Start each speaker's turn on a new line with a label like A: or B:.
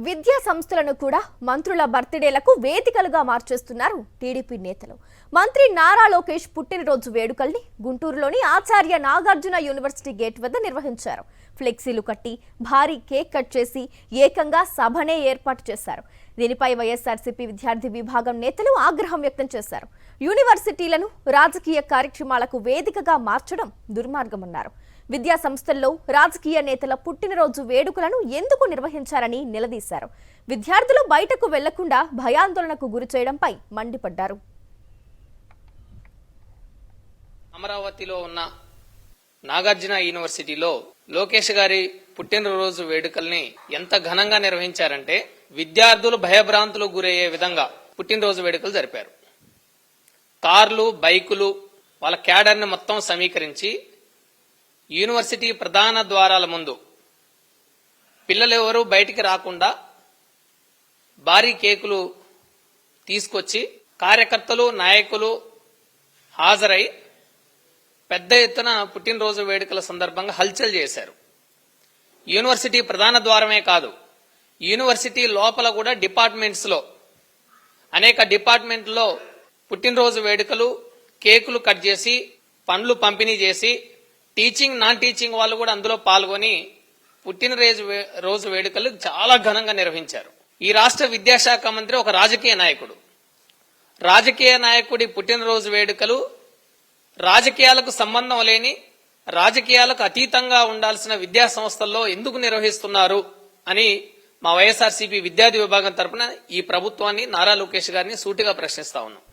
A: విద్యా సంస్థలను కూడా మంత్రుల బర్త్డేలకు వేదికలుగా మార్చేస్తున్నారు టీడీపీ నేతలు. మంత్రి నారా లోకేష్ పుట్టినరోజు వేడుకల్ని గుంటూరులోని ఆచార్య నాగార్జున యూనివర్సిటీ గేట్ వద్ద నిర్వహించారు. ఫ్లెక్సీలు కట్టి భారీ కేక్ కట్ చేసి ఏకంగా సభనే ఏర్పాటు చేశారు. దీనిపై వైఎస్ఆర్సీపీ విద్యార్థి విభాగం నేతలు ఆగ్రహం వ్యక్తం చేశారు. యూనివర్సిటీలను రాజకీయ కార్యక్రమాలకు వేదికగా మార్చడం దుర్మార్గమన్నారు. విద్యా సంస్థల్లో రాజకీయ నేతల పుట్టినరోజు వేడుకలను ఎందుకు నిర్వహించారని నిలదీశారు. విద్యార్థులు బయటకు వెళ్లకుండా భయాందోళనకు గురి చేయడంపై మండిపడ్డారు.
B: అమరావతిలో ఉన్న నాగార్జున యూనివర్సిటీలో లోకేష్ గారి పుట్టినరోజు వేడుకల్ని ఎంత ఘనంగా నిర్వహించారంటే విద్యార్థులు భయభ్రాంతులకు గురయ్యే విధంగా పుట్టినరోజు వేడుకలు జరిపారు. కార్లు, బైకులు, వాళ్ళ క్యాడర్ని మొత్తం సమీకరించి యూనివర్సిటీ ప్రధాన ద్వారాల ముందు పిల్లలు ఎవరు బయటికి రాకుండా భారీ కేకులు తీసుకొచ్చి కార్యకర్తలు, నాయకులు హాజరై పెద్ద ఎత్తున పుట్టినరోజు వేడుకల సందర్భంగా హల్చల్ చేశారు. యూనివర్సిటీ ప్రధాన ద్వారమే కాదు, యూనివర్సిటీ లోపల కూడా డిపార్ట్మెంట్స్లో అనేక డిపార్ట్మెంట్లో పుట్టినరోజు వేడుకలు, కేకులు కట్ చేసి పండ్లు పంపిణీ చేసి టీచింగ్, నాన్ టీచింగ్ వాళ్ళు కూడా అందులో పాల్గొని పుట్టినరోజు వేడుకలు చాలా ఘనంగా నిర్వహించారు. ఈ రాష్ట్ర విద్యాశాఖ మంత్రి ఒక రాజకీయ నాయకుడు. రాజకీయ నాయకుడి పుట్టినరోజు వేడుకలు రాజకీయాలకు సంబంధం లేని, రాజకీయాలకు అతీతంగా ఉండాల్సిన విద్యా సంస్థల్లో ఎందుకు నిర్వహిస్తున్నారు అని మా వైఎస్ఆర్సీపీ విద్యార్థి విభాగం తరపున ఈ ప్రభుత్వాన్ని, నారా లోకేష్ గారిని సూటిగా ప్రశ్నిస్తా ఉన్నాం.